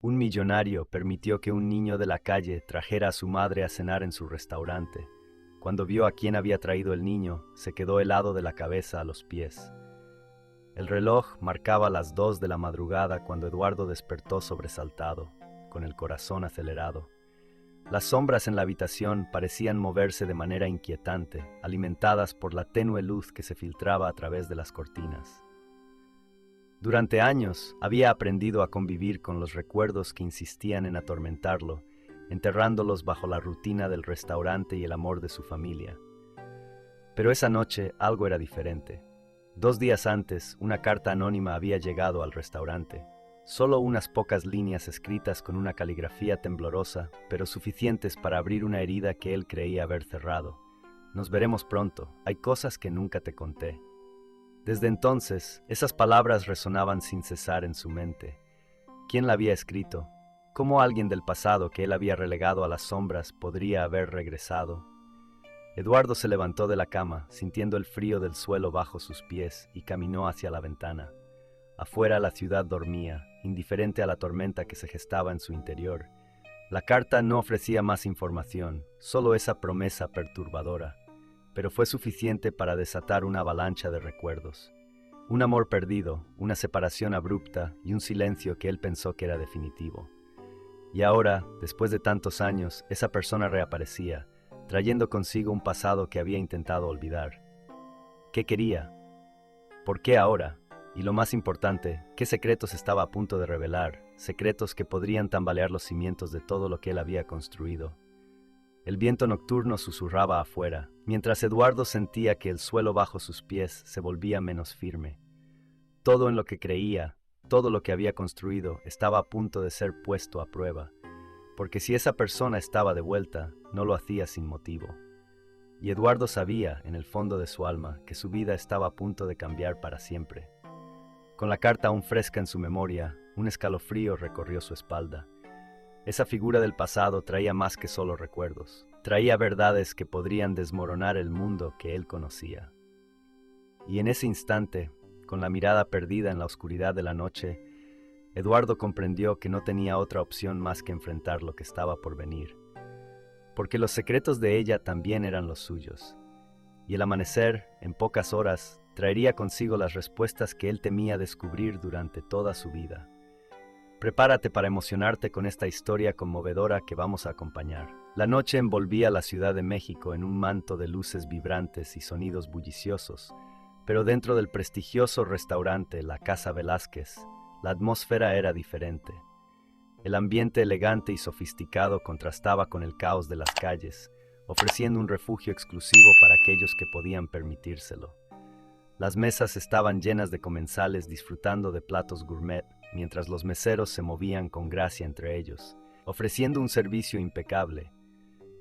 Un millonario permitió que un niño de la calle trajera a su madre a cenar en su restaurante. Cuando vio a quién había traído el niño, se quedó helado de la cabeza a los pies. El reloj marcaba las 2 de la madrugada cuando Eduardo despertó sobresaltado, con el corazón acelerado. Las sombras en la habitación parecían moverse de manera inquietante, alimentadas por la tenue luz que se filtraba a través de las cortinas. Durante años había aprendido a convivir con los recuerdos que insistían en atormentarlo, enterrándolos bajo la rutina del restaurante y el amor de su familia. Pero esa noche algo era diferente. 2 días antes, una carta anónima había llegado al restaurante. Solo unas pocas líneas escritas con una caligrafía temblorosa, pero suficientes para abrir una herida que él creía haber cerrado. Nos veremos pronto, hay cosas que nunca te conté. Desde entonces, esas palabras resonaban sin cesar en su mente. ¿Quién la había escrito? ¿Cómo alguien del pasado que él había relegado a las sombras podría haber regresado? Eduardo se levantó de la cama, sintiendo el frío del suelo bajo sus pies, y caminó hacia la ventana. Afuera la ciudad dormía, indiferente a la tormenta que se gestaba en su interior. La carta no ofrecía más información, solo esa promesa perturbadora, pero fue suficiente para desatar una avalancha de recuerdos. Un amor perdido, una separación abrupta y un silencio que él pensó que era definitivo. Y ahora, después de tantos años, esa persona reaparecía, trayendo consigo un pasado que había intentado olvidar. ¿Qué quería? ¿Por qué ahora? Y lo más importante, ¿qué secretos estaba a punto de revelar? Secretos que podrían tambalear los cimientos de todo lo que él había construido. El viento nocturno susurraba afuera, mientras Eduardo sentía que el suelo bajo sus pies se volvía menos firme. Todo en lo que creía, todo lo que había construido, estaba a punto de ser puesto a prueba, porque si esa persona estaba de vuelta, no lo hacía sin motivo. Y Eduardo sabía, en el fondo de su alma, que su vida estaba a punto de cambiar para siempre. Con la carta aún fresca en su memoria, un escalofrío recorrió su espalda. Esa figura del pasado traía más que solo recuerdos. Traía verdades que podrían desmoronar el mundo que él conocía. Y en ese instante, con la mirada perdida en la oscuridad de la noche, Eduardo comprendió que no tenía otra opción más que enfrentar lo que estaba por venir. Porque los secretos de ella también eran los suyos. Y el amanecer, en pocas horas, traería consigo las respuestas que él temía descubrir durante toda su vida. Prepárate para emocionarte con esta historia conmovedora que vamos a acompañar. La noche envolvía la Ciudad de México en un manto de luces vibrantes y sonidos bulliciosos, pero dentro del prestigioso restaurante La Casa Velázquez, la atmósfera era diferente. El ambiente elegante y sofisticado contrastaba con el caos de las calles, ofreciendo un refugio exclusivo para aquellos que podían permitírselo. Las mesas estaban llenas de comensales disfrutando de platos gourmet, mientras los meseros se movían con gracia entre ellos, ofreciendo un servicio impecable.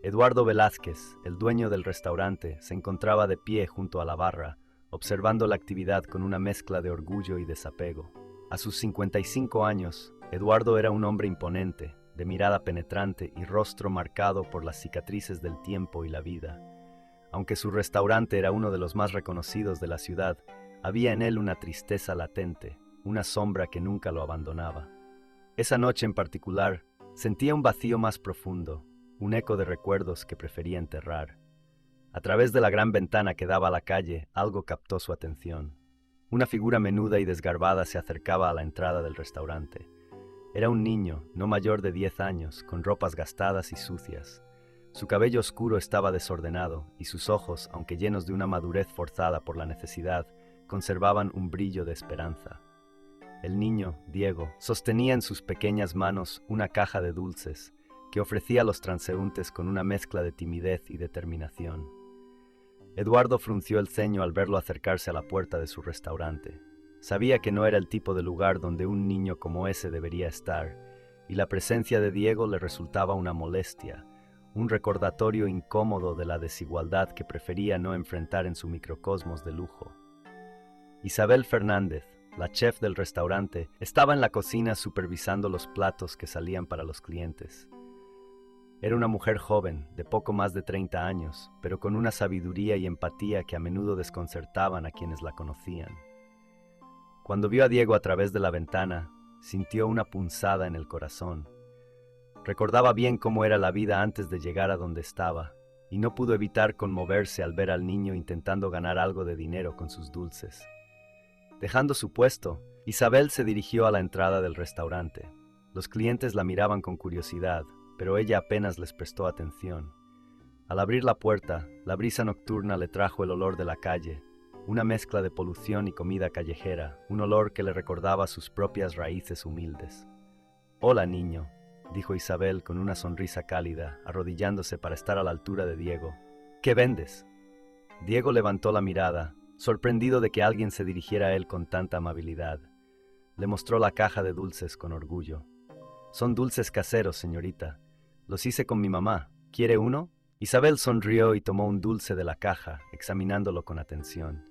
Eduardo Velázquez, el dueño del restaurante, se encontraba de pie junto a la barra, observando la actividad con una mezcla de orgullo y desapego. A sus 55 años, Eduardo era un hombre imponente, de mirada penetrante y rostro marcado por las cicatrices del tiempo y la vida. Aunque su restaurante era uno de los más reconocidos de la ciudad, había en él una tristeza latente, una sombra que nunca lo abandonaba. Esa noche en particular, sentía un vacío más profundo, un eco de recuerdos que prefería enterrar. A través de la gran ventana que daba a la calle, algo captó su atención. Una figura menuda y desgarbada se acercaba a la entrada del restaurante. Era un niño, no mayor de 10 años, con ropas gastadas y sucias. Su cabello oscuro estaba desordenado, y sus ojos, aunque llenos de una madurez forzada por la necesidad, conservaban un brillo de esperanza. El niño, Diego, sostenía en sus pequeñas manos una caja de dulces que ofrecía a los transeúntes con una mezcla de timidez y determinación. Eduardo frunció el ceño al verlo acercarse a la puerta de su restaurante. Sabía que no era el tipo de lugar donde un niño como ese debería estar, y la presencia de Diego le resultaba una molestia, un recordatorio incómodo de la desigualdad que prefería no enfrentar en su microcosmos de lujo. Isabel Fernández, la chef del restaurante, estaba en la cocina supervisando los platos que salían para los clientes. Era una mujer joven, de poco más de 30 años, pero con una sabiduría y empatía que a menudo desconcertaban a quienes la conocían. Cuando vio a Diego a través de la ventana, sintió una punzada en el corazón. Recordaba bien cómo era la vida antes de llegar a donde estaba, y no pudo evitar conmoverse al ver al niño intentando ganar algo de dinero con sus dulces. Dejando su puesto, Isabel se dirigió a la entrada del restaurante. Los clientes la miraban con curiosidad, pero ella apenas les prestó atención. Al abrir la puerta, la brisa nocturna le trajo el olor de la calle, una mezcla de polución y comida callejera, un olor que le recordaba sus propias raíces humildes. «Hola, niño», dijo Isabel con una sonrisa cálida, arrodillándose para estar a la altura de Diego. «¿Qué vendes?». Diego levantó la mirada, sorprendido de que alguien se dirigiera a él con tanta amabilidad. Le mostró la caja de dulces con orgullo. «Son dulces caseros, señorita. Los hice con mi mamá. ¿Quiere uno?». Isabel sonrió y tomó un dulce de la caja, examinándolo con atención.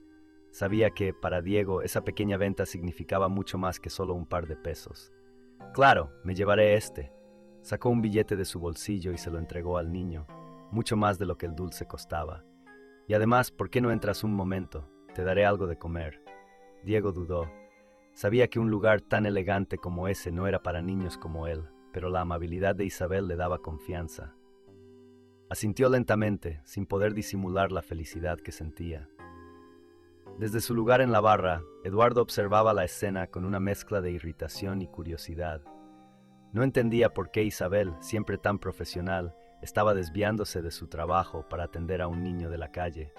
Sabía que, para Diego, esa pequeña venta significaba mucho más que solo un par de pesos. «Claro, me llevaré este». Sacó un billete de su bolsillo y se lo entregó al niño, mucho más de lo que el dulce costaba. «Y además, ¿por qué no entras un momento? Te daré algo de comer». Diego dudó. Sabía que un lugar tan elegante como ese no era para niños como él, pero la amabilidad de Isabel le daba confianza. Asintió lentamente, sin poder disimular la felicidad que sentía. Desde su lugar en la barra, Eduardo observaba la escena con una mezcla de irritación y curiosidad. No entendía por qué Isabel, siempre tan profesional, estaba desviándose de su trabajo para atender a un niño de la calle.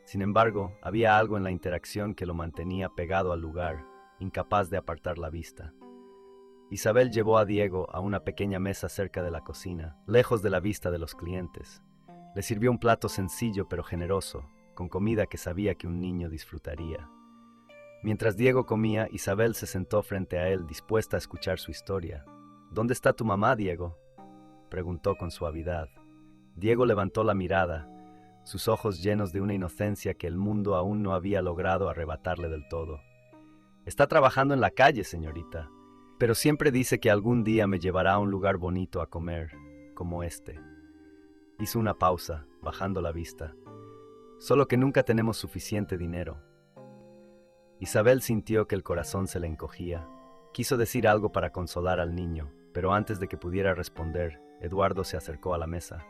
Sin embargo, había algo en la interacción que lo mantenía pegado al lugar, incapaz de apartar la vista. Isabel llevó a Diego a una pequeña mesa cerca de la cocina, lejos de la vista de los clientes. Le sirvió un plato sencillo pero generoso, con comida que sabía que un niño disfrutaría. Mientras Diego comía, Isabel se sentó frente a él, dispuesta a escuchar su historia. «¿Dónde está tu mamá, Diego?», preguntó con suavidad. Diego levantó la mirada, sus ojos llenos de una inocencia que el mundo aún no había logrado arrebatarle del todo. «Está trabajando en la calle, señorita, pero siempre dice que algún día me llevará a un lugar bonito a comer, como este». Hizo una pausa, bajando la vista. «Solo que nunca tenemos suficiente dinero». Isabel sintió que el corazón se le encogía. Quiso decir algo para consolar al niño, pero antes de que pudiera responder, Eduardo se acercó a la mesa.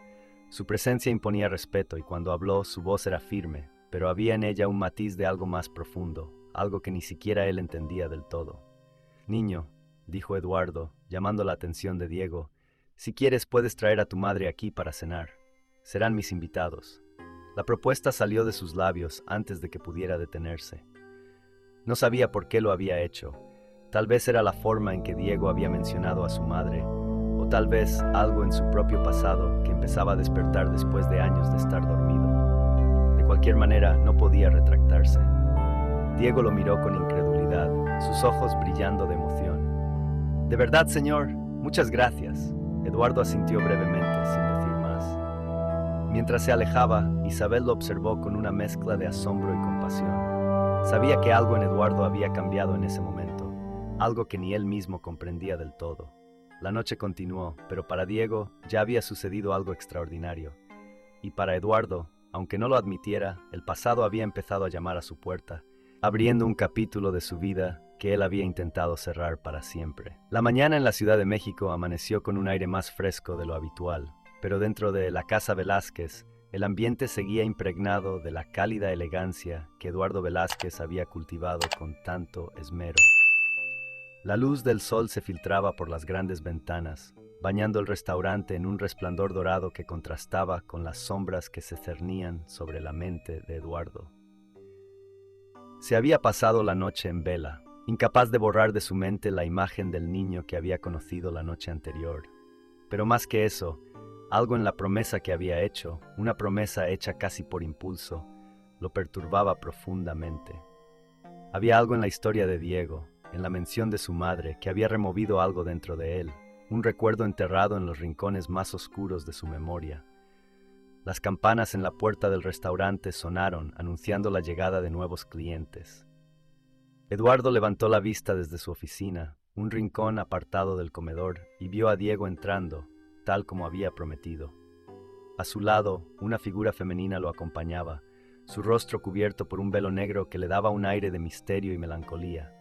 Su presencia imponía respeto y cuando habló su voz era firme, pero había en ella un matiz de algo más profundo, algo que ni siquiera él entendía del todo. «Niño», dijo Eduardo, llamando la atención de Diego, «si quieres puedes traer a tu madre aquí para cenar. Serán mis invitados». La propuesta salió de sus labios antes de que pudiera detenerse. No sabía por qué lo había hecho. Tal vez era la forma en que Diego había mencionado a su madre, o tal vez algo en su propio pasado que empezaba a despertar después de años de estar dormido. De cualquier manera, no podía retractarse. Diego lo miró con incredulidad, sus ojos brillando de emoción. «¿De verdad, señor? Muchas gracias». Eduardo asintió brevemente, sin decir más. Mientras se alejaba, Isabel lo observó con una mezcla de asombro y compasión. Sabía que algo en Eduardo había cambiado en ese momento, algo que ni él mismo comprendía del todo. La noche continuó, pero para Diego ya había sucedido algo extraordinario. Y para Eduardo, aunque no lo admitiera, el pasado había empezado a llamar a su puerta, abriendo un capítulo de su vida que él había intentado cerrar para siempre. La mañana en la Ciudad de México amaneció con un aire más fresco de lo habitual, pero dentro de la Casa Velázquez, el ambiente seguía impregnado de la cálida elegancia que Eduardo Velázquez había cultivado con tanto esmero. La luz del sol se filtraba por las grandes ventanas, bañando el restaurante en un resplandor dorado que contrastaba con las sombras que se cernían sobre la mente de Eduardo. Se había pasado la noche en vela, incapaz de borrar de su mente la imagen del niño que había conocido la noche anterior. Pero más que eso, algo en la promesa que había hecho, una promesa hecha casi por impulso, lo perturbaba profundamente. Había algo en la historia de Diego, en la mención de su madre, que había removido algo dentro de él, un recuerdo enterrado en los rincones más oscuros de su memoria. Las campanas en la puerta del restaurante sonaron, anunciando la llegada de nuevos clientes. Eduardo levantó la vista desde su oficina, un rincón apartado del comedor, y vio a Diego entrando, tal como había prometido. A su lado, una figura femenina lo acompañaba, su rostro cubierto por un velo negro que le daba un aire de misterio y melancolía.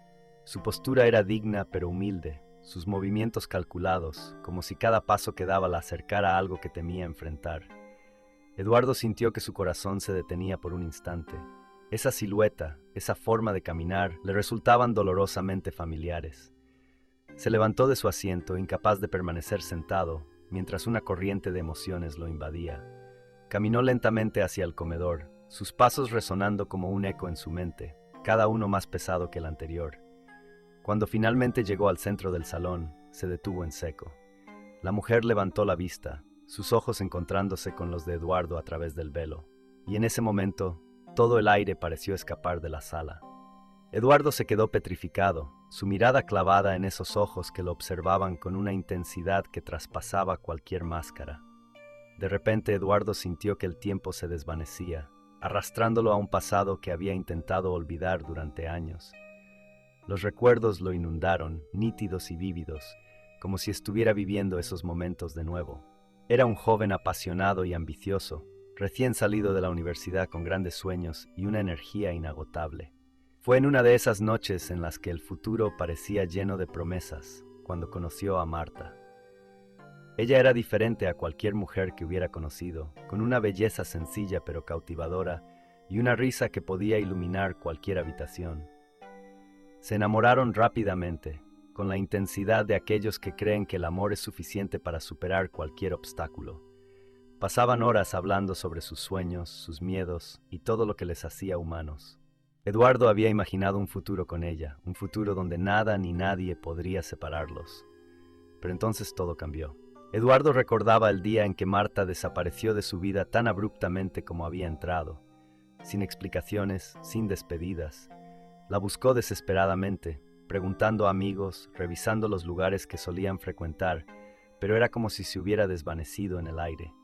Su postura era digna pero humilde, sus movimientos calculados, como si cada paso que daba la acercara a algo que temía enfrentar. Eduardo sintió que su corazón se detenía por un instante. Esa silueta, esa forma de caminar, le resultaban dolorosamente familiares. Se levantó de su asiento, incapaz de permanecer sentado, mientras una corriente de emociones lo invadía. Caminó lentamente hacia el comedor, sus pasos resonando como un eco en su mente, cada uno más pesado que el anterior. Cuando finalmente llegó al centro del salón, se detuvo en seco. La mujer levantó la vista, sus ojos encontrándose con los de Eduardo a través del velo, y en ese momento, todo el aire pareció escapar de la sala. Eduardo se quedó petrificado, su mirada clavada en esos ojos que lo observaban con una intensidad que traspasaba cualquier máscara. De repente Eduardo sintió que el tiempo se desvanecía, arrastrándolo a un pasado que había intentado olvidar durante años. Los recuerdos lo inundaron, nítidos y vívidos, como si estuviera viviendo esos momentos de nuevo. Era un joven apasionado y ambicioso, recién salido de la universidad con grandes sueños y una energía inagotable. Fue en una de esas noches en las que el futuro parecía lleno de promesas, cuando conoció a Marta. Ella era diferente a cualquier mujer que hubiera conocido, con una belleza sencilla pero cautivadora y una risa que podía iluminar cualquier habitación. Se enamoraron rápidamente, con la intensidad de aquellos que creen que el amor es suficiente para superar cualquier obstáculo. Pasaban horas hablando sobre sus sueños, sus miedos y todo lo que les hacía humanos. Eduardo había imaginado un futuro con ella, un futuro donde nada ni nadie podría separarlos. Pero entonces todo cambió. Eduardo recordaba el día en que Marta desapareció de su vida tan abruptamente como había entrado, sin explicaciones, sin despedidas. La buscó desesperadamente, preguntando a amigos, revisando los lugares que solían frecuentar, pero era como si se hubiera desvanecido en el aire.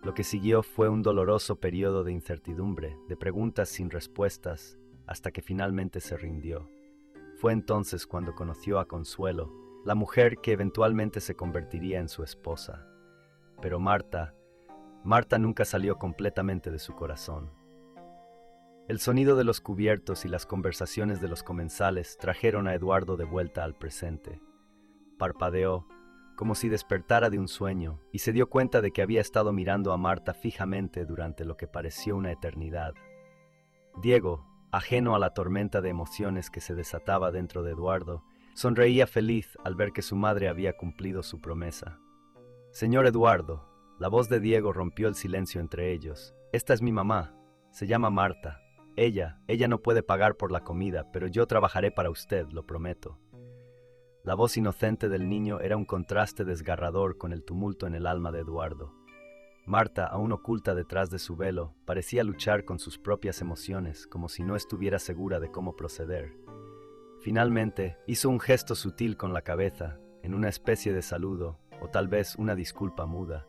Lo que siguió fue un doloroso periodo de incertidumbre, de preguntas sin respuestas, hasta que finalmente se rindió. Fue entonces cuando conoció a Consuelo, la mujer que eventualmente se convertiría en su esposa. Pero Marta nunca salió completamente de su corazón. El sonido de los cubiertos y las conversaciones de los comensales trajeron a Eduardo de vuelta al presente. Parpadeó, como si despertara de un sueño, y se dio cuenta de que había estado mirando a Marta fijamente durante lo que pareció una eternidad. Diego, ajeno a la tormenta de emociones que se desataba dentro de Eduardo, sonreía feliz al ver que su madre había cumplido su promesa. «Señor Eduardo», la voz de Diego rompió el silencio entre ellos. «Esta es mi mamá. Se llama Marta. Ella no puede pagar por la comida, pero yo trabajaré para usted, lo prometo». La voz inocente del niño era un contraste desgarrador con el tumulto en el alma de Eduardo. Marta, aún oculta detrás de su velo, parecía luchar con sus propias emociones, como si no estuviera segura de cómo proceder. Finalmente, hizo un gesto sutil con la cabeza, en una especie de saludo, o tal vez una disculpa muda.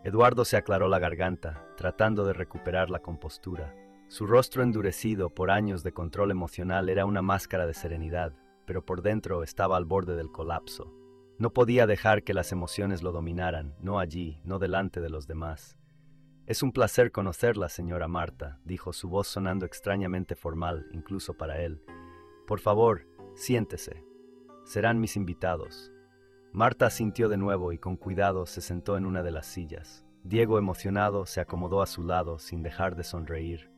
Eduardo se aclaró la garganta, tratando de recuperar la compostura. Su rostro endurecido por años de control emocional era una máscara de serenidad, pero por dentro estaba al borde del colapso. No podía dejar que las emociones lo dominaran, no allí, no delante de los demás. «Es un placer conocerla, señora Marta», dijo, su voz sonando extrañamente formal, incluso para él. «Por favor, siéntese. Serán mis invitados». Marta asintió de nuevo y con cuidado se sentó en una de las sillas. Diego, emocionado, se acomodó a su lado sin dejar de sonreír.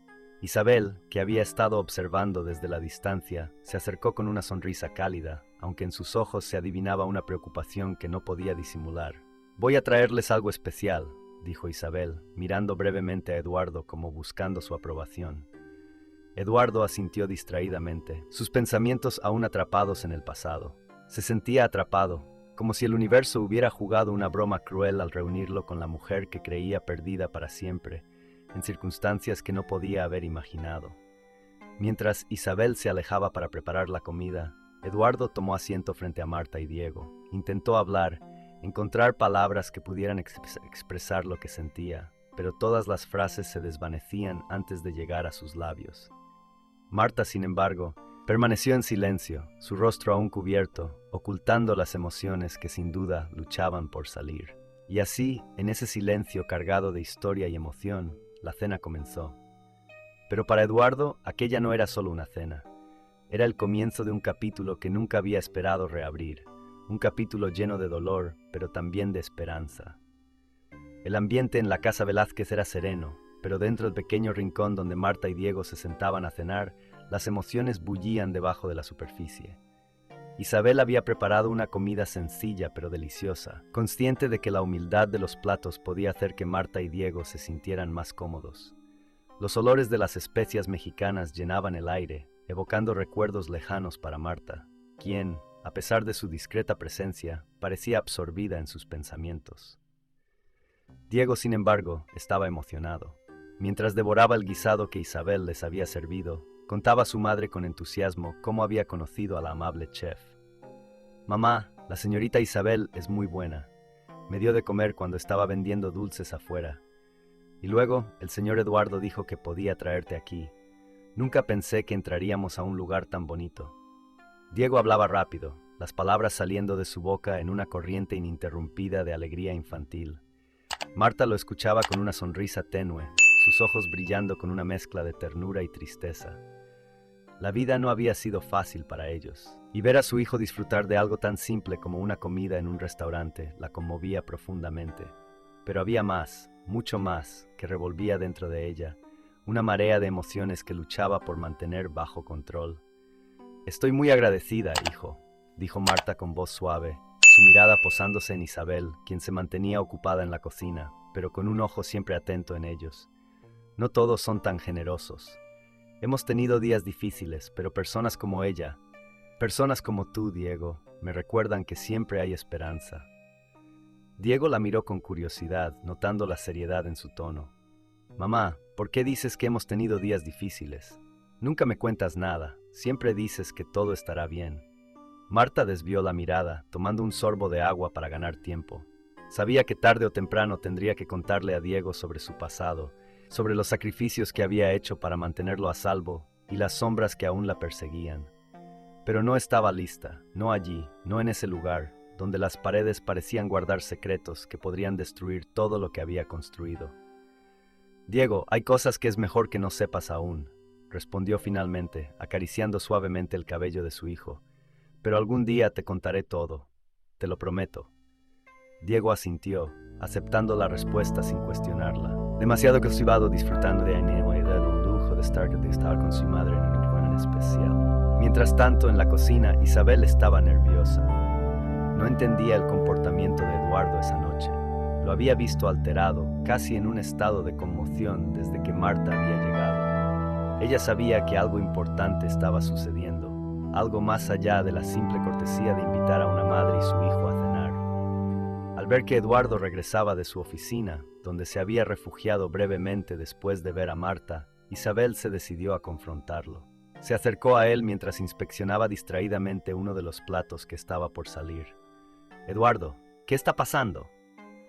Isabel, que había estado observando desde la distancia, se acercó con una sonrisa cálida, aunque en sus ojos se adivinaba una preocupación que no podía disimular. «Voy a traerles algo especial», dijo Isabel, mirando brevemente a Eduardo como buscando su aprobación. Eduardo asintió distraídamente, sus pensamientos aún atrapados en el pasado. Se sentía atrapado, como si el universo hubiera jugado una broma cruel al reunirlo con la mujer que creía perdida para siempre, en circunstancias que no podía haber imaginado. Mientras Isabel se alejaba para preparar la comida, Eduardo tomó asiento frente a Marta y Diego. Intentó hablar, encontrar palabras que pudieran expresar lo que sentía, pero todas las frases se desvanecían antes de llegar a sus labios. Marta, sin embargo, permaneció en silencio, su rostro aún cubierto, ocultando las emociones que sin duda luchaban por salir. Y así, en ese silencio cargado de historia y emoción, la cena comenzó. Pero para Eduardo, aquella no era solo una cena. Era el comienzo de un capítulo que nunca había esperado reabrir, un capítulo lleno de dolor, pero también de esperanza. El ambiente en la casa Velázquez era sereno, pero dentro del pequeño rincón donde Marta y Diego se sentaban a cenar, las emociones bullían debajo de la superficie. Isabel había preparado una comida sencilla pero deliciosa, consciente de que la humildad de los platos podía hacer que Marta y Diego se sintieran más cómodos. Los olores de las especias mexicanas llenaban el aire, evocando recuerdos lejanos para Marta, quien, a pesar de su discreta presencia, parecía absorbida en sus pensamientos. Diego, sin embargo, estaba emocionado. Mientras devoraba el guisado que Isabel les había servido, contaba a su madre con entusiasmo cómo había conocido a la amable chef. «Mamá, la señorita Isabel es muy buena. Me dio de comer cuando estaba vendiendo dulces afuera. Y luego el señor Eduardo dijo que podía traerte aquí. Nunca pensé que entraríamos a un lugar tan bonito». Diego hablaba rápido, las palabras saliendo de su boca en una corriente ininterrumpida de alegría infantil. Marta lo escuchaba con una sonrisa tenue, sus ojos brillando con una mezcla de ternura y tristeza. La vida no había sido fácil para ellos, y ver a su hijo disfrutar de algo tan simple como una comida en un restaurante la conmovía profundamente. Pero había más, mucho más, que revolvía dentro de ella, una marea de emociones que luchaba por mantener bajo control. «Estoy muy agradecida, hijo», dijo Marta con voz suave, su mirada posándose en Isabel, quien se mantenía ocupada en la cocina, pero con un ojo siempre atento en ellos. «No todos son tan generosos. Hemos tenido días difíciles, pero personas como ella, personas como tú, Diego, me recuerdan que siempre hay esperanza». Diego la miró con curiosidad, notando la seriedad en su tono. «Mamá, ¿por qué dices que hemos tenido días difíciles? Nunca me cuentas nada, siempre dices que todo estará bien». Marta desvió la mirada, tomando un sorbo de agua para ganar tiempo. Sabía que tarde o temprano tendría que contarle a Diego sobre su pasado, sobre los sacrificios que había hecho para mantenerlo a salvo y las sombras que aún la perseguían. Pero no estaba lista, no allí, no en ese lugar, donde las paredes parecían guardar secretos que podrían destruir todo lo que había construido. «Diego, hay cosas que es mejor que no sepas aún», respondió finalmente, acariciando suavemente el cabello de su hijo. «Pero algún día te contaré todo, te lo prometo». Diego asintió, aceptando la respuesta sin cuestionarla. Demasiado cautivado, disfrutando de el lujo de estar con su madre en un lugar en especial. Mientras tanto, en la cocina, Isabel estaba nerviosa. No entendía el comportamiento de Eduardo esa noche. Lo había visto alterado, casi en un estado de conmoción desde que Marta había llegado. Ella sabía que algo importante estaba sucediendo, algo más allá de la simple cortesía de invitar a una madre y su hijo a cenar. Al ver que Eduardo regresaba de su oficina, donde se había refugiado brevemente después de ver a Marta, Isabel se decidió a confrontarlo. Se acercó a él mientras inspeccionaba distraídamente uno de los platos que estaba por salir. «Eduardo, ¿qué está pasando?»,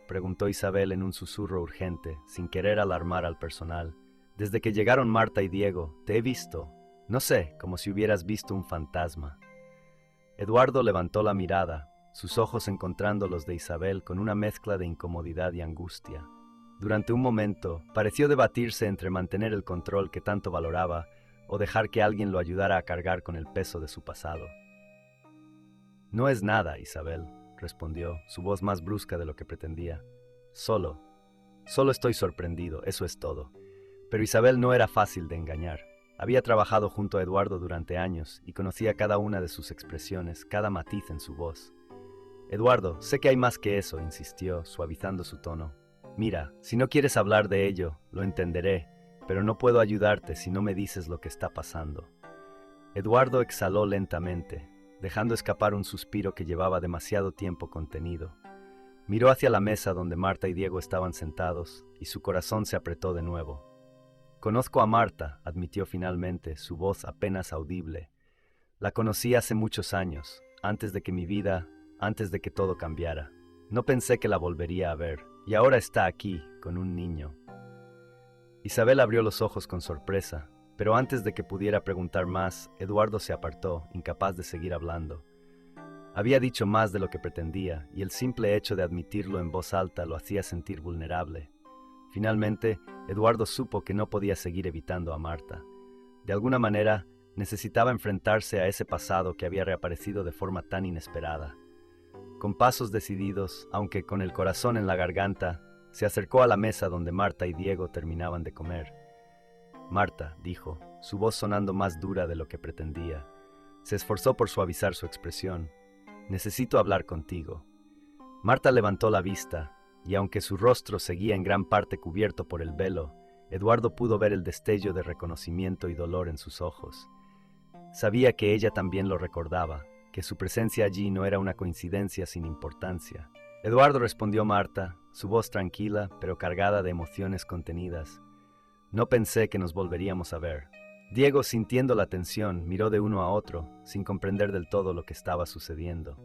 preguntó Isabel en un susurro urgente, sin querer alarmar al personal. «Desde que llegaron Marta y Diego, te he visto, no sé, como si hubieras visto un fantasma». Eduardo levantó la mirada, sus ojos encontrando los de Isabel con una mezcla de incomodidad y angustia. Durante un momento, pareció debatirse entre mantener el control que tanto valoraba o dejar que alguien lo ayudara a cargar con el peso de su pasado. «No es nada, Isabel», respondió, su voz más brusca de lo que pretendía. Solo estoy sorprendido, eso es todo». Pero Isabel no era fácil de engañar. Había trabajado junto a Eduardo durante años y conocía cada una de sus expresiones, cada matiz en su voz. «Eduardo, sé que hay más que eso», insistió, suavizando su tono. «Mira, si no quieres hablar de ello, lo entenderé, pero no puedo ayudarte si no me dices lo que está pasando». Eduardo exhaló lentamente, dejando escapar un suspiro que llevaba demasiado tiempo contenido. Miró hacia la mesa donde Marta y Diego estaban sentados, y su corazón se apretó de nuevo. «Conozco a Marta», admitió finalmente, su voz apenas audible. «La conocí hace muchos años, antes de que todo cambiara. No pensé que la volvería a ver, y ahora está aquí, con un niño». Isabel abrió los ojos con sorpresa, pero antes de que pudiera preguntar más, Eduardo se apartó, incapaz de seguir hablando. Había dicho más de lo que pretendía, y el simple hecho de admitirlo en voz alta lo hacía sentir vulnerable. Finalmente, Eduardo supo que no podía seguir evitando a Marta. De alguna manera, Necesitaba enfrentarse a ese pasado que había reaparecido de forma tan inesperada. Con pasos decididos, aunque con el corazón en la garganta, se acercó a la mesa donde Marta y Diego terminaban de comer. Marta, dijo, su voz sonando más dura de lo que pretendía. Se esforzó por suavizar su expresión. Necesito hablar contigo. Marta levantó la vista, y aunque su rostro seguía en gran parte cubierto por el velo, Eduardo pudo ver el destello de reconocimiento y dolor en sus ojos. Sabía que ella también lo recordaba, que su presencia allí no era una coincidencia sin importancia. Eduardo respondió Marta, su voz tranquila, pero cargada de emociones contenidas. No pensé que nos volveríamos a ver. Diego, sintiendo la tensión, miró de uno a otro, sin comprender del todo lo que estaba sucediendo.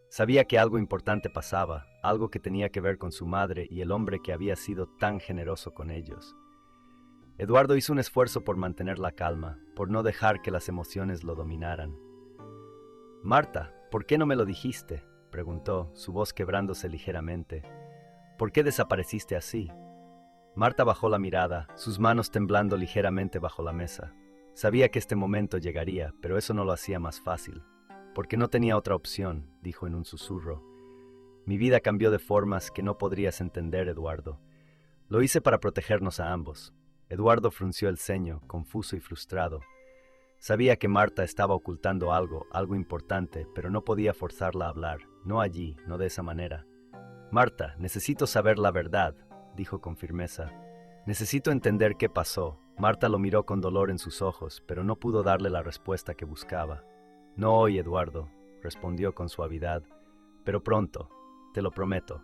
Sabía que algo importante pasaba, algo que tenía que ver con su madre y el hombre que había sido tan generoso con ellos. Eduardo hizo un esfuerzo por mantener la calma, por no dejar que las emociones lo dominaran. Marta, ¿por qué no me lo dijiste?, preguntó, su voz quebrándose ligeramente. ¿Por qué desapareciste así? Marta bajó la mirada, sus manos temblando ligeramente bajo la mesa. Sabía que este momento llegaría, pero eso no lo hacía más fácil. Porque no tenía otra opción, dijo en un susurro. Mi vida cambió de formas que no podrías entender, Eduardo. Lo hice para protegernos a ambos. Eduardo frunció el ceño, confuso y frustrado. Sabía que Marta estaba ocultando algo importante, pero no podía forzarla a hablar, no allí, no de esa manera. Marta, necesito saber la verdad, dijo con firmeza. Necesito entender qué pasó. Marta lo miró con dolor en sus ojos, pero no pudo darle la respuesta que buscaba. No hoy, Eduardo, respondió con suavidad, pero pronto, te lo prometo.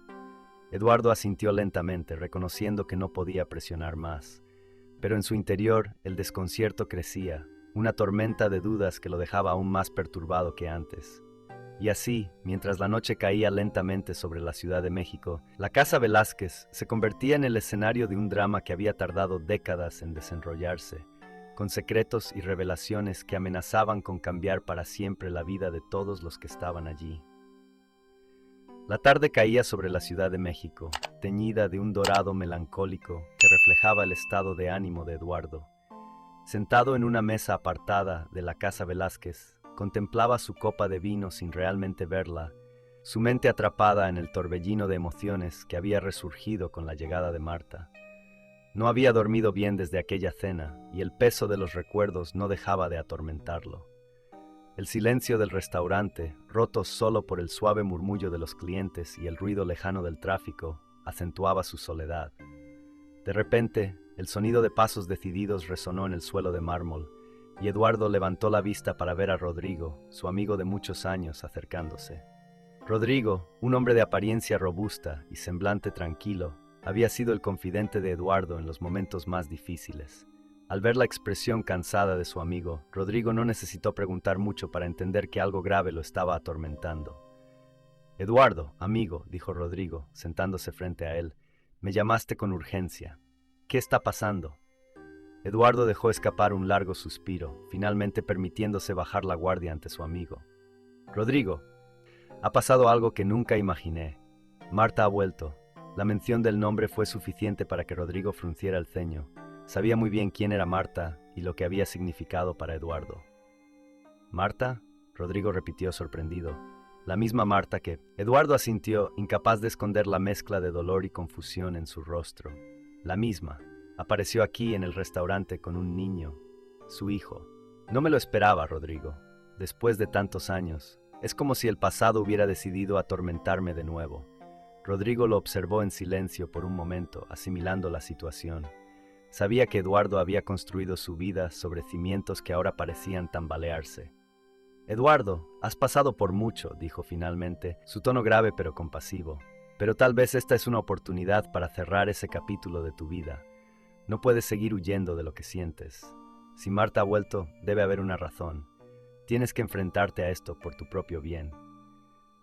Eduardo asintió lentamente, reconociendo que no podía presionar más. Pero en su interior el desconcierto crecía, una tormenta de dudas que lo dejaba aún más perturbado que antes. Y así, mientras la noche caía lentamente sobre la Ciudad de México, la Casa Velázquez se convertía en el escenario de un drama que había tardado décadas en desenrollarse, con secretos y revelaciones que amenazaban con cambiar para siempre la vida de todos los que estaban allí. La tarde caía sobre la Ciudad de México, teñida de un dorado melancólico que reflejaba el estado de ánimo de Eduardo. Sentado en una mesa apartada de la Casa Velázquez, contemplaba su copa de vino sin realmente verla, su mente atrapada en el torbellino de emociones que había resurgido con la llegada de Marta. No había dormido bien desde aquella cena, y el peso de los recuerdos no dejaba de atormentarlo. El silencio del restaurante, roto solo por el suave murmullo de los clientes y el ruido lejano del tráfico, acentuaba su soledad. De repente, el sonido de pasos decididos resonó en el suelo de mármol, y Eduardo levantó la vista para ver a Rodrigo, su amigo de muchos años, acercándose. Rodrigo, un hombre de apariencia robusta y semblante tranquilo, había sido el confidente de Eduardo en los momentos más difíciles. Al ver la expresión cansada de su amigo, Rodrigo no necesitó preguntar mucho para entender que algo grave lo estaba atormentando. Eduardo, amigo, dijo Rodrigo, sentándose frente a él, me llamaste con urgencia. ¿Qué está pasando? Eduardo dejó escapar un largo suspiro, finalmente permitiéndose bajar la guardia ante su amigo. Rodrigo, ha pasado algo que nunca imaginé. Marta ha vuelto. La mención del nombre fue suficiente para que Rodrigo frunciera el ceño. Sabía muy bien quién era Marta y lo que había significado para Eduardo. ¿Marta?, Rodrigo repitió sorprendido. La misma Marta que Eduardo asintió, incapaz de esconder la mezcla de dolor y confusión en su rostro. La misma. Apareció aquí en el restaurante con un niño, su hijo. No me lo esperaba, Rodrigo. Después de tantos años, es como si el pasado hubiera decidido atormentarme de nuevo. Rodrigo lo observó en silencio por un momento, asimilando la situación. Sabía que Eduardo había construido su vida sobre cimientos que ahora parecían tambalearse. Eduardo, has pasado por mucho, dijo finalmente, su tono grave pero compasivo. Pero tal vez esta es una oportunidad para cerrar ese capítulo de tu vida. No puedes seguir huyendo de lo que sientes. Si Marta ha vuelto, debe haber una razón. Tienes que enfrentarte a esto por tu propio bien.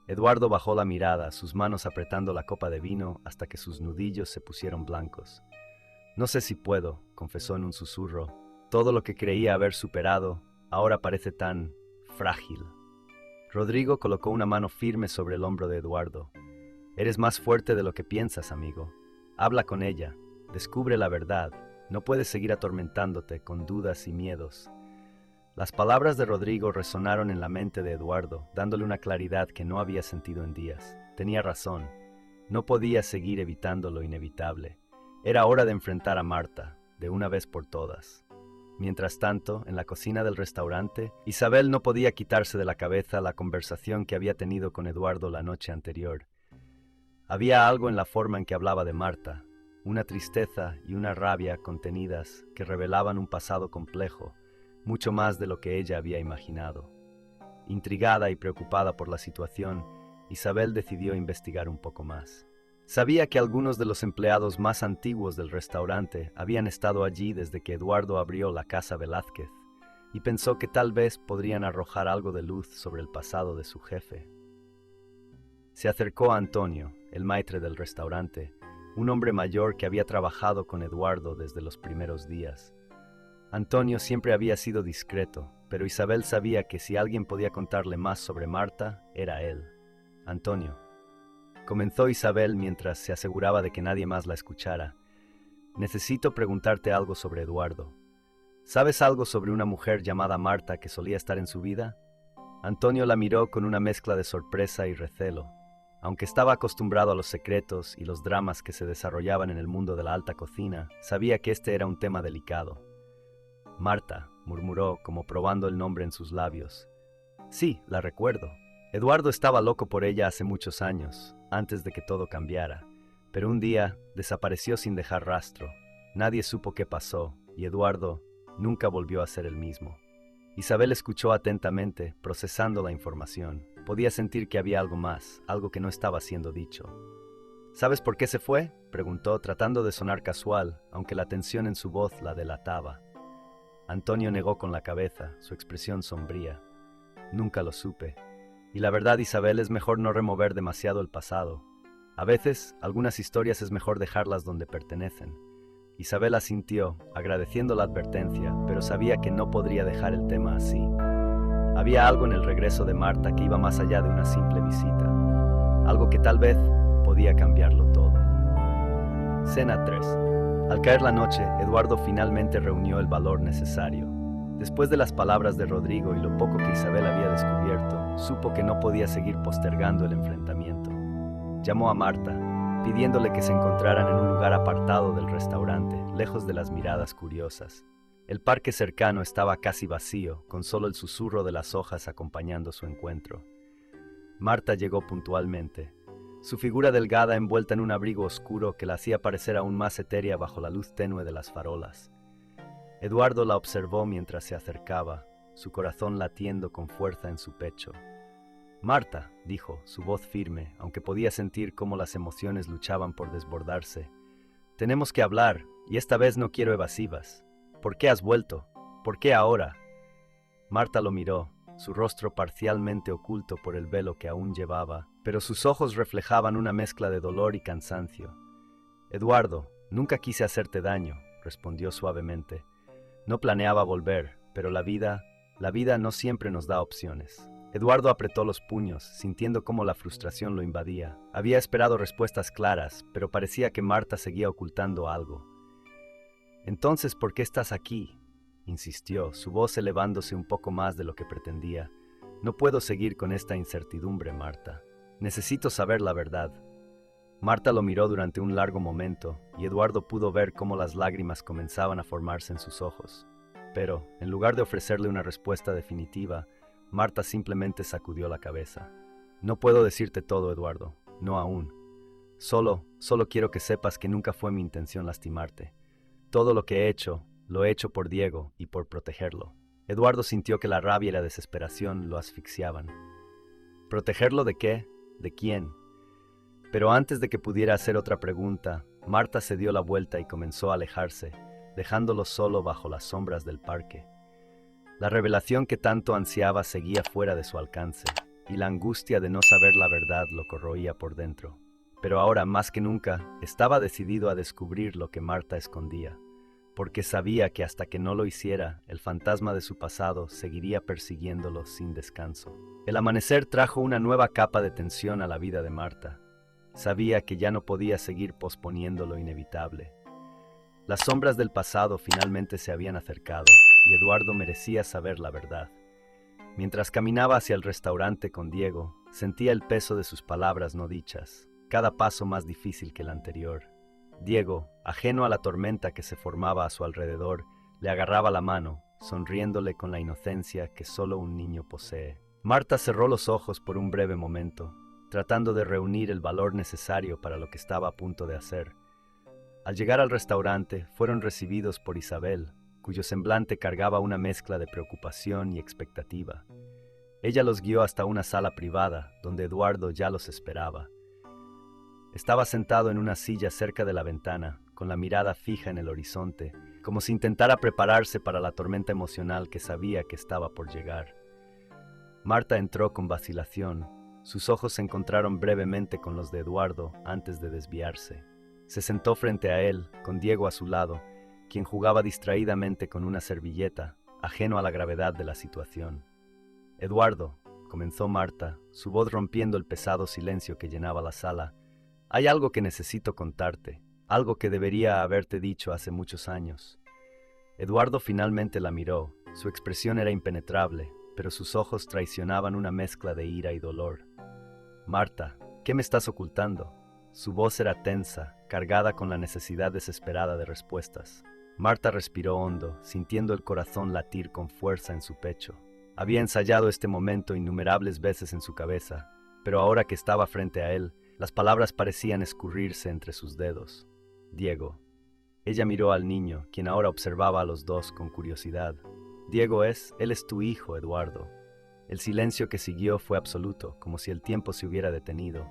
Eduardo bajó la mirada, sus manos apretando la copa de vino hasta que sus nudillos se pusieron blancos. No sé si puedo, confesó en un susurro. Todo lo que creía haber superado, ahora parece tan frágil. Rodrigo colocó una mano firme sobre el hombro de Eduardo. Eres más fuerte de lo que piensas, amigo. Habla con ella. Descubre la verdad. No puedes seguir atormentándote con dudas y miedos. Las palabras de Rodrigo resonaron en la mente de Eduardo, dándole una claridad que no había sentido en días. Tenía razón. No podía seguir evitando lo inevitable. Era hora de enfrentar a Marta, de una vez por todas. Mientras tanto, en la cocina del restaurante, Isabel no podía quitarse de la cabeza la conversación que había tenido con Eduardo la noche anterior. Había algo en la forma en que hablaba de Marta, una tristeza y una rabia contenidas que revelaban un pasado complejo, mucho más de lo que ella había imaginado. Intrigada y preocupada por la situación, Isabel decidió investigar un poco más. Sabía que algunos de los empleados más antiguos del restaurante habían estado allí desde que Eduardo abrió la Casa Velázquez, y pensó que tal vez podrían arrojar algo de luz sobre el pasado de su jefe. Se acercó a Antonio, el maître del restaurante, un hombre mayor que había trabajado con Eduardo desde los primeros días. Antonio siempre había sido discreto, pero Isabel sabía que si alguien podía contarle más sobre Marta, era él. Antonio, comenzó Isabel mientras se aseguraba de que nadie más la escuchara. Necesito preguntarte algo sobre Eduardo. ¿Sabes algo sobre una mujer llamada Marta que solía estar en su vida? Antonio la miró con una mezcla de sorpresa y recelo. Aunque estaba acostumbrado a los secretos y los dramas que se desarrollaban en el mundo de la alta cocina, sabía que este era un tema delicado. Marta, murmuró, como probando el nombre en sus labios. Sí, la recuerdo. Eduardo estaba loco por ella hace muchos años, antes de que todo cambiara, pero un día desapareció sin dejar rastro. Nadie supo qué pasó, y Eduardo nunca volvió a ser el mismo. Isabel escuchó atentamente, procesando la información. Podía sentir que había algo más, algo que no estaba siendo dicho. ¿Sabes por qué se fue?, preguntó, tratando de sonar casual, aunque la tensión en su voz la delataba. Antonio negó con la cabeza, su expresión sombría. Nunca lo supe. Y la verdad, Isabel, es mejor no remover demasiado el pasado. A veces, algunas historias es mejor dejarlas donde pertenecen. Isabel asintió, agradeciendo la advertencia, pero sabía que no podría dejar el tema así. Había algo en el regreso de Marta que iba más allá de una simple visita. Algo que tal vez podía cambiarlo todo. Cena 3. Al caer la noche, Eduardo finalmente reunió el valor necesario. Después de las palabras de Rodrigo y lo poco que Isabel había descubierto, supo que no podía seguir postergando el enfrentamiento. Llamó a Marta, pidiéndole que se encontraran en un lugar apartado del restaurante, lejos de las miradas curiosas. El parque cercano estaba casi vacío, con solo el susurro de las hojas acompañando su encuentro. Marta llegó puntualmente, su figura delgada envuelta en un abrigo oscuro que la hacía parecer aún más etérea bajo la luz tenue de las farolas. Eduardo la observó mientras se acercaba, su corazón latiendo con fuerza en su pecho. «Marta», dijo, su voz firme, aunque podía sentir cómo las emociones luchaban por desbordarse. «Tenemos que hablar, y esta vez no quiero evasivas. ¿Por qué has vuelto? ¿Por qué ahora?» Marta lo miró, su rostro parcialmente oculto por el velo que aún llevaba, pero sus ojos reflejaban una mezcla de dolor y cansancio. «Eduardo, nunca quise hacerte daño», respondió suavemente. «No planeaba volver, pero la vida no siempre nos da opciones». Eduardo apretó los puños, sintiendo cómo la frustración lo invadía. Había esperado respuestas claras, pero parecía que Marta seguía ocultando algo. «Entonces, ¿por qué estás aquí?», insistió, su voz elevándose un poco más de lo que pretendía. «No puedo seguir con esta incertidumbre, Marta. Necesito saber la verdad». Marta lo miró durante un largo momento, y Eduardo pudo ver cómo las lágrimas comenzaban a formarse en sus ojos. Pero, en lugar de ofrecerle una respuesta definitiva, Marta simplemente sacudió la cabeza. «No puedo decirte todo, Eduardo, no aún. Solo quiero que sepas que nunca fue mi intención lastimarte. Todo lo que he hecho, lo he hecho por Diego y por protegerlo». Eduardo sintió que la rabia y la desesperación lo asfixiaban. ¿Protegerlo de qué? ¿De quién? Pero antes de que pudiera hacer otra pregunta, Marta se dio la vuelta y comenzó a alejarse, dejándolo solo bajo las sombras del parque. La revelación que tanto ansiaba seguía fuera de su alcance, y la angustia de no saber la verdad lo corroía por dentro. Pero ahora, más que nunca, estaba decidido a descubrir lo que Marta escondía, porque sabía que hasta que no lo hiciera, el fantasma de su pasado seguiría persiguiéndolo sin descanso. El amanecer trajo una nueva capa de tensión a la vida de Marta. Sabía que ya no podía seguir posponiendo lo inevitable. Las sombras del pasado finalmente se habían acercado, y Eduardo merecía saber la verdad. Mientras caminaba hacia el restaurante con Diego, sentía el peso de sus palabras no dichas, cada paso más difícil que el anterior. Diego, ajeno a la tormenta que se formaba a su alrededor, le agarraba la mano, sonriéndole con la inocencia que solo un niño posee. Marta cerró los ojos por un breve momento, tratando de reunir el valor necesario para lo que estaba a punto de hacer. Al llegar al restaurante, fueron recibidos por Isabel, cuyo semblante cargaba una mezcla de preocupación y expectativa. Ella los guió hasta una sala privada, donde Eduardo ya los esperaba. Estaba sentado en una silla cerca de la ventana, con la mirada fija en el horizonte, como si intentara prepararse para la tormenta emocional que sabía que estaba por llegar. Marta entró con vacilación. Sus ojos se encontraron brevemente con los de Eduardo antes de desviarse. Se sentó frente a él, con Diego a su lado, quien jugaba distraídamente con una servilleta, ajeno a la gravedad de la situación. «Eduardo», comenzó Marta, su voz rompiendo el pesado silencio que llenaba la sala, «hay algo que necesito contarte, algo que debería haberte dicho hace muchos años». Eduardo finalmente la miró. Su expresión era impenetrable, pero sus ojos traicionaban una mezcla de ira y dolor. «Marta, ¿qué me estás ocultando?». Su voz era tensa, cargada con la necesidad desesperada de respuestas. Marta respiró hondo, sintiendo el corazón latir con fuerza en su pecho. Había ensayado este momento innumerables veces en su cabeza, pero ahora que estaba frente a él, las palabras parecían escurrirse entre sus dedos. «Diego». Ella miró al niño, quien ahora observaba a los dos con curiosidad. Él es tu hijo, Eduardo». El silencio que siguió fue absoluto, como si el tiempo se hubiera detenido.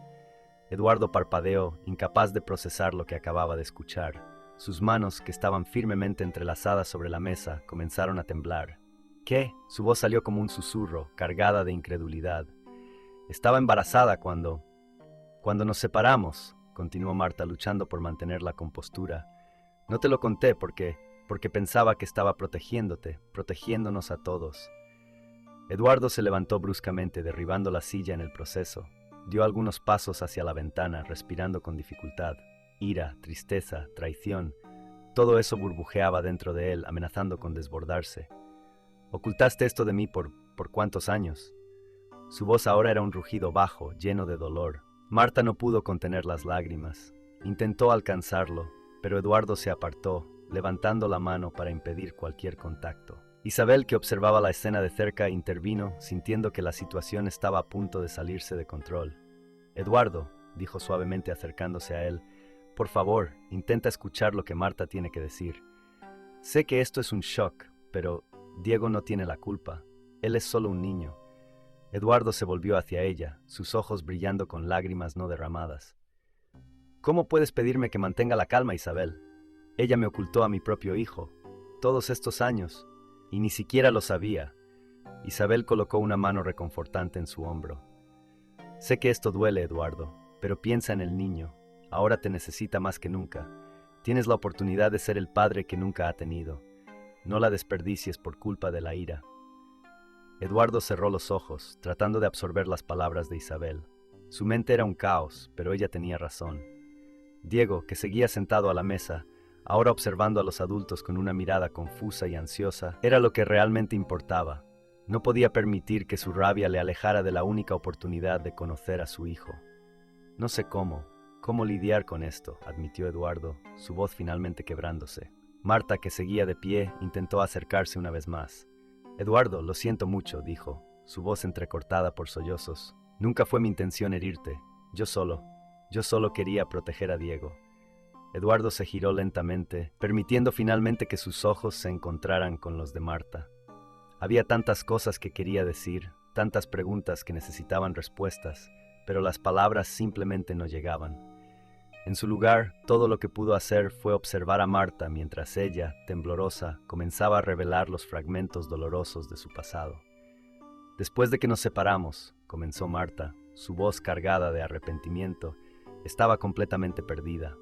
Eduardo parpadeó, incapaz de procesar lo que acababa de escuchar. Sus manos, que estaban firmemente entrelazadas sobre la mesa, comenzaron a temblar. «¿Qué?». Su voz salió como un susurro, cargada de incredulidad. «Estaba embarazada cuando nos separamos», continuó Marta, luchando por mantener la compostura. «No te lo conté porque pensaba que estaba protegiéndote, protegiéndonos a todos». Eduardo se levantó bruscamente, derribando la silla en el proceso. Dio algunos pasos hacia la ventana, respirando con dificultad. Ira, tristeza, traición, todo eso burbujeaba dentro de él, amenazando con desbordarse. «¿Ocultaste esto de mí por cuántos años?». Su voz ahora era un rugido bajo, lleno de dolor. Marta no pudo contener las lágrimas. Intentó alcanzarlo, pero Eduardo se apartó, levantando la mano para impedir cualquier contacto. Isabel, que observaba la escena de cerca, intervino, sintiendo que la situación estaba a punto de salirse de control. «Eduardo», dijo suavemente acercándose a él, «por favor, intenta escuchar lo que Marta tiene que decir. Sé que esto es un shock, pero Diego no tiene la culpa. Él es solo un niño». Eduardo se volvió hacia ella, sus ojos brillando con lágrimas no derramadas. «¿Cómo puedes pedirme que mantenga la calma, Isabel? Ella me ocultó a mi propio hijo, todos estos años, y ni siquiera lo sabía». Isabel colocó una mano reconfortante en su hombro. «Sé que esto duele, Eduardo, pero piensa en el niño. Ahora te necesita más que nunca. Tienes la oportunidad de ser el padre que nunca ha tenido. No la desperdicies por culpa de la ira». Eduardo cerró los ojos, tratando de absorber las palabras de Isabel. Su mente era un caos, pero ella tenía razón. Diego, que seguía sentado a la mesa, ahora observando a los adultos con una mirada confusa y ansiosa, era lo que realmente importaba. No podía permitir que su rabia le alejara de la única oportunidad de conocer a su hijo. «No sé cómo lidiar con esto», admitió Eduardo, su voz finalmente quebrándose. Marta, que seguía de pie, intentó acercarse una vez más. «Eduardo, lo siento mucho», dijo, su voz entrecortada por sollozos. «Nunca fue mi intención herirte. Yo solo quería proteger a Diego». Eduardo se giró lentamente, permitiendo finalmente que sus ojos se encontraran con los de Marta. Había tantas cosas que quería decir, tantas preguntas que necesitaban respuestas, pero las palabras simplemente no llegaban. En su lugar, todo lo que pudo hacer fue observar a Marta mientras ella, temblorosa, comenzaba a revelar los fragmentos dolorosos de su pasado. «Después de que nos separamos», comenzó Marta, su voz cargada de arrepentimiento, estaba completamente perdida.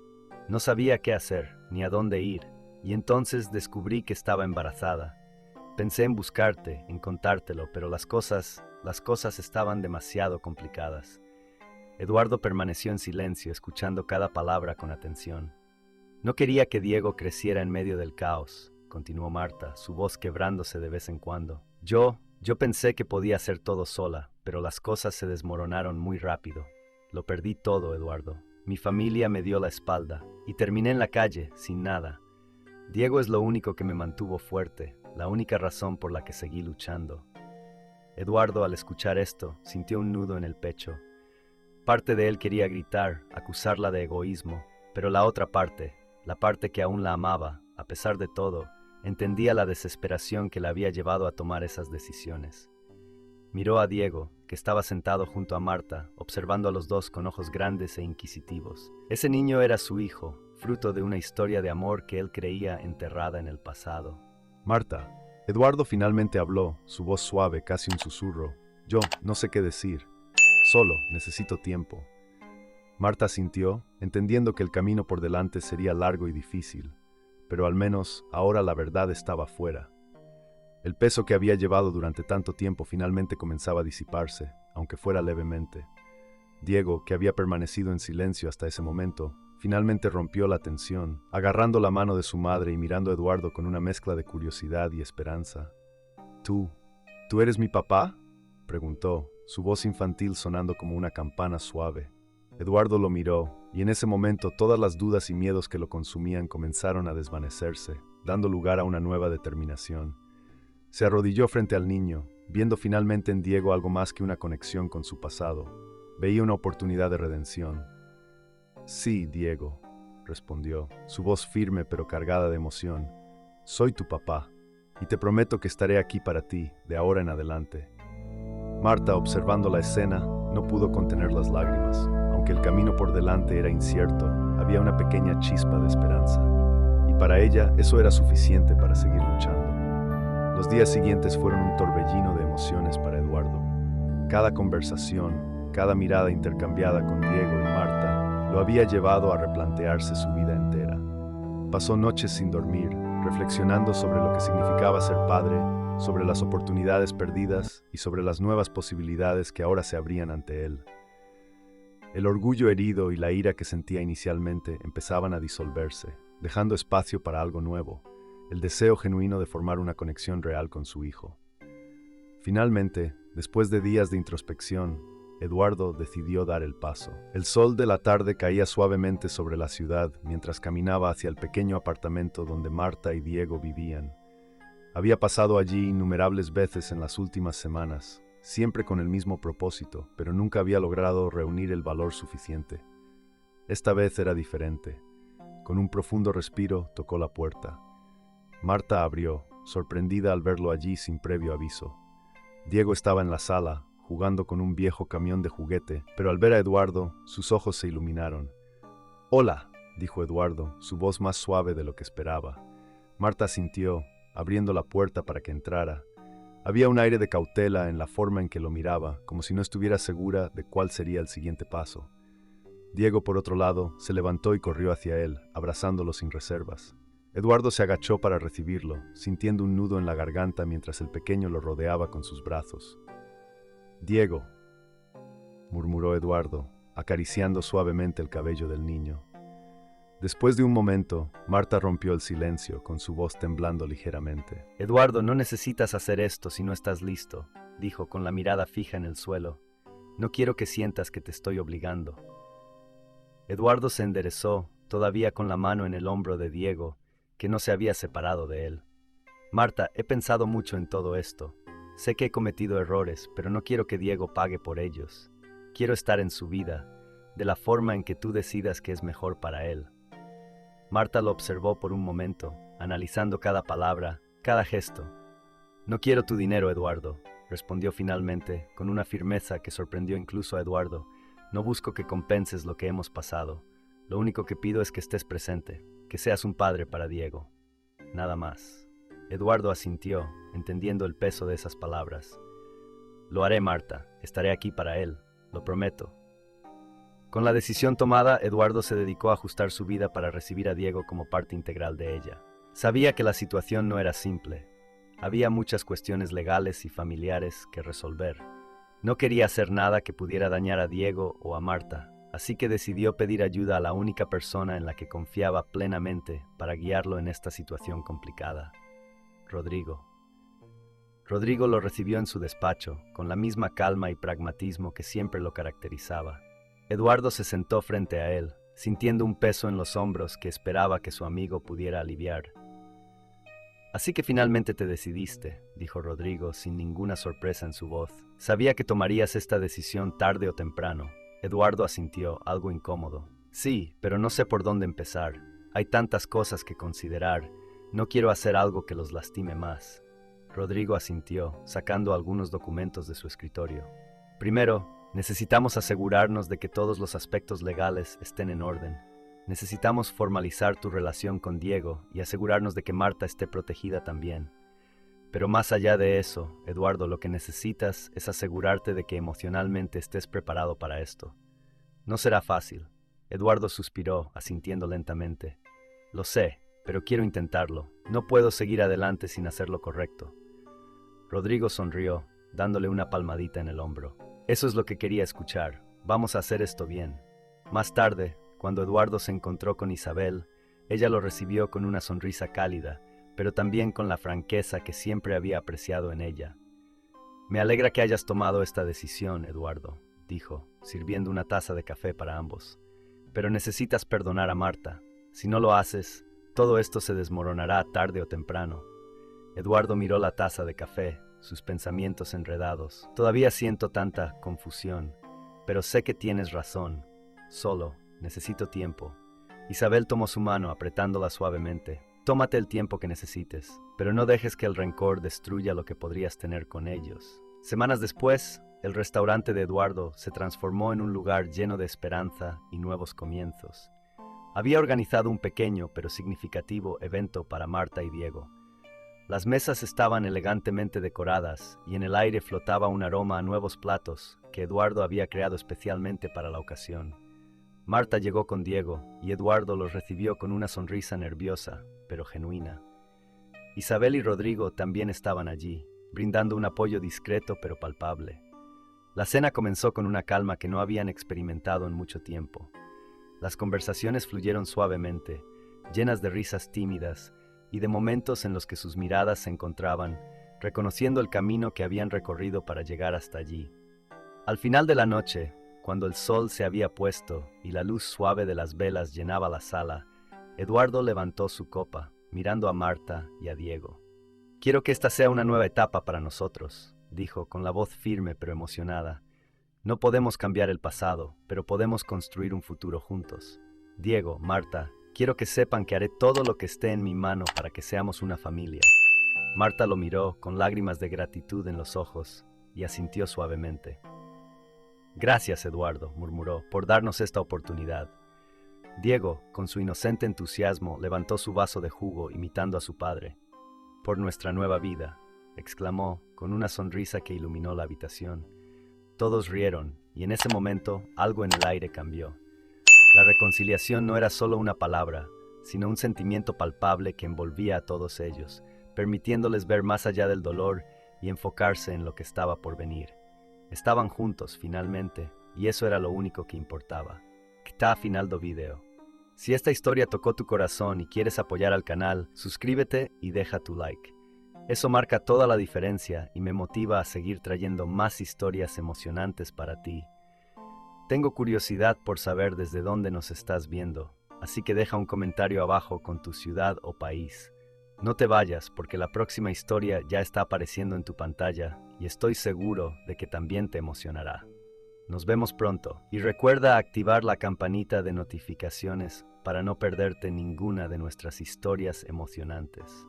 No sabía qué hacer, ni a dónde ir, y entonces descubrí que estaba embarazada. Pensé en buscarte, en contártelo, pero las cosas estaban demasiado complicadas. Eduardo permaneció en silencio, escuchando cada palabra con atención. No quería que Diego creciera en medio del caos. continuó Marta, su voz quebrándose de vez en cuando. Yo pensé que podía hacer todo sola, pero las cosas se desmoronaron muy rápido. Lo perdí todo, Eduardo. Mi familia me dio la espalda y terminé en la calle, sin nada. Diego es lo único que me mantuvo fuerte, la única razón por la que seguí luchando. Eduardo, al escuchar esto, sintió un nudo en el pecho. Parte de él quería gritar, acusarla de egoísmo, pero la otra parte, la parte que aún la amaba, a pesar de todo, entendía la desesperación que la había llevado a tomar esas decisiones. Miró a Diego, que estaba sentado junto a Marta, observando a los dos con ojos grandes e inquisitivos. Ese niño era su hijo, fruto de una historia de amor que él creía enterrada en el pasado. Marta, Eduardo finalmente habló, su voz suave, casi un susurro. Yo no sé qué decir. Solo necesito tiempo. Marta asintió, entendiendo que el camino por delante sería largo y difícil, pero al menos ahora la verdad estaba fuera. El peso que había llevado durante tanto tiempo finalmente comenzaba a disiparse, aunque fuera levemente. Diego, que había permanecido en silencio hasta ese momento, finalmente rompió la tensión, agarrando la mano de su madre y mirando a Eduardo con una mezcla de curiosidad y esperanza. ¿Tú eres mi papá?", preguntó, su voz infantil sonando como una campana suave. Eduardo lo miró, y en ese momento todas las dudas y miedos que lo consumían comenzaron a desvanecerse, dando lugar a una nueva determinación. Se arrodilló frente al niño, viendo finalmente en Diego algo más que una conexión con su pasado. Veía una oportunidad de redención. «Sí, Diego», respondió, su voz firme pero cargada de emoción. «Soy tu papá, y te prometo que estaré aquí para ti, de ahora en adelante». Marta, observando la escena, no pudo contener las lágrimas. Aunque el camino por delante era incierto, había una pequeña chispa de esperanza. Y para ella eso era suficiente para seguir luchando. Los días siguientes fueron un torbellino de emociones para Eduardo. Cada conversación, cada mirada intercambiada con Diego y Marta, lo había llevado a replantearse su vida entera. Pasó noches sin dormir, reflexionando sobre lo que significaba ser padre, sobre las oportunidades perdidas y sobre las nuevas posibilidades que ahora se abrían ante él. El orgullo herido y la ira que sentía inicialmente empezaban a disolverse, dejando espacio para algo nuevo, el deseo genuino de formar una conexión real con su hijo. Finalmente, después de días de introspección, Eduardo decidió dar el paso. El sol de la tarde caía suavemente sobre la ciudad mientras caminaba hacia el pequeño apartamento donde Marta y Diego vivían. Había pasado allí innumerables veces en las últimas semanas, siempre con el mismo propósito, pero nunca había logrado reunir el valor suficiente. Esta vez era diferente. Con un profundo respiro, tocó la puerta. Marta abrió, sorprendida al verlo allí sin previo aviso. Diego estaba en la sala, jugando con un viejo camión de juguete, pero al ver a Eduardo, sus ojos se iluminaron. «Hola», dijo Eduardo, su voz más suave de lo que esperaba. Marta asintió, abriendo la puerta para que entrara. Había un aire de cautela en la forma en que lo miraba, como si no estuviera segura de cuál sería el siguiente paso. Diego, por otro lado, se levantó y corrió hacia él, abrazándolo sin reservas. Eduardo se agachó para recibirlo, sintiendo un nudo en la garganta mientras el pequeño lo rodeaba con sus brazos. «Diego», murmuró Eduardo, acariciando suavemente el cabello del niño. Después de un momento, Marta rompió el silencio, con su voz temblando ligeramente. «Eduardo, no necesitas hacer esto si no estás listo», dijo con la mirada fija en el suelo. «No quiero que sientas que te estoy obligando». Eduardo se enderezó, todavía con la mano en el hombro de Diego, que no se había separado de él. «Marta, he pensado mucho en todo esto. Sé que he cometido errores, pero no quiero que Diego pague por ellos. Quiero estar en su vida, de la forma en que tú decidas que es mejor para él». Marta lo observó por un momento, analizando cada palabra, cada gesto. «No quiero tu dinero, Eduardo», respondió finalmente, con una firmeza que sorprendió incluso a Eduardo. «No busco que compenses lo que hemos pasado. Lo único que pido es que estés presente, que seas un padre para Diego. Nada más». Eduardo asintió, entendiendo el peso de esas palabras. «Lo haré, Marta. Estaré aquí para él. Lo prometo». Con la decisión tomada, Eduardo se dedicó a ajustar su vida para recibir a Diego como parte integral de ella. Sabía que la situación no era simple. Había muchas cuestiones legales y familiares que resolver. No quería hacer nada que pudiera dañar a Diego o a Marta, así que decidió pedir ayuda a la única persona en la que confiaba plenamente para guiarlo en esta situación complicada: Rodrigo. Rodrigo lo recibió en su despacho, con la misma calma y pragmatismo que siempre lo caracterizaba. Eduardo se sentó frente a él, sintiendo un peso en los hombros que esperaba que su amigo pudiera aliviar. «Así que finalmente te decidiste», dijo Rodrigo sin ninguna sorpresa en su voz. «Sabía que tomarías esta decisión tarde o temprano». Eduardo asintió, algo incómodo. «Sí, pero no sé por dónde empezar. Hay tantas cosas que considerar. No quiero hacer algo que los lastime más». Rodrigo asintió, sacando algunos documentos de su escritorio. «Primero, necesitamos asegurarnos de que todos los aspectos legales estén en orden. Necesitamos formalizar tu relación con Diego y asegurarnos de que Marta esté protegida también. Pero más allá de eso, Eduardo, lo que necesitas es asegurarte de que emocionalmente estés preparado para esto. No será fácil». Eduardo suspiró, asintiendo lentamente. «Lo sé, pero quiero intentarlo. No puedo seguir adelante sin hacer lo correcto». Rodrigo sonrió, dándole una palmadita en el hombro. «Eso es lo que quería escuchar. Vamos a hacer esto bien». Más tarde, cuando Eduardo se encontró con Isabel, ella lo recibió con una sonrisa cálida, pero también con la franqueza que siempre había apreciado en ella. «Me alegra que hayas tomado esta decisión, Eduardo», dijo, sirviendo una taza de café para ambos. «Pero necesitas perdonar a Marta. Si no lo haces, todo esto se desmoronará tarde o temprano». Eduardo miró la taza de café, sus pensamientos enredados. «Todavía siento tanta confusión, pero sé que tienes razón. Solo necesito tiempo». Isabel tomó su mano, apretándola suavemente. «Tómate el tiempo que necesites, pero no dejes que el rencor destruya lo que podrías tener con ellos». Semanas después, el restaurante de Eduardo se transformó en un lugar lleno de esperanza y nuevos comienzos. Había organizado un pequeño pero significativo evento para Marta y Diego. Las mesas estaban elegantemente decoradas y en el aire flotaba un aroma a nuevos platos que Eduardo había creado especialmente para la ocasión. Marta llegó con Diego y Eduardo los recibió con una sonrisa nerviosa, pero genuina. Isabel y Rodrigo también estaban allí, brindando un apoyo discreto pero palpable. La cena comenzó con una calma que no habían experimentado en mucho tiempo. Las conversaciones fluyeron suavemente, llenas de risas tímidas y de momentos en los que sus miradas se encontraban, reconociendo el camino que habían recorrido para llegar hasta allí. Al final de la noche, cuando el sol se había puesto y la luz suave de las velas llenaba la sala, Eduardo levantó su copa, mirando a Marta y a Diego. «Quiero que esta sea una nueva etapa para nosotros», dijo con la voz firme pero emocionada. «No podemos cambiar el pasado, pero podemos construir un futuro juntos. Diego, Marta, quiero que sepan que haré todo lo que esté en mi mano para que seamos una familia». Marta lo miró con lágrimas de gratitud en los ojos y asintió suavemente. «Gracias, Eduardo», murmuró, «por darnos esta oportunidad». Diego, con su inocente entusiasmo, levantó su vaso de jugo imitando a su padre. «Por nuestra nueva vida», exclamó, con una sonrisa que iluminó la habitación. Todos rieron, y en ese momento algo en el aire cambió. La reconciliación no era solo una palabra, sino un sentimiento palpable que envolvía a todos ellos, permitiéndoles ver más allá del dolor y enfocarse en lo que estaba por venir. Estaban juntos, finalmente, y eso era lo único que importaba. Está final do video. Si esta historia tocó tu corazón y quieres apoyar al canal, suscríbete y deja tu like. Eso marca toda la diferencia y me motiva a seguir trayendo más historias emocionantes para ti. Tengo curiosidad por saber desde dónde nos estás viendo, así que deja un comentario abajo con tu ciudad o país. No te vayas porque la próxima historia ya está apareciendo en tu pantalla y estoy seguro de que también te emocionará. Nos vemos pronto y recuerda activar la campanita de notificaciones para no perderte ninguna de nuestras historias emocionantes.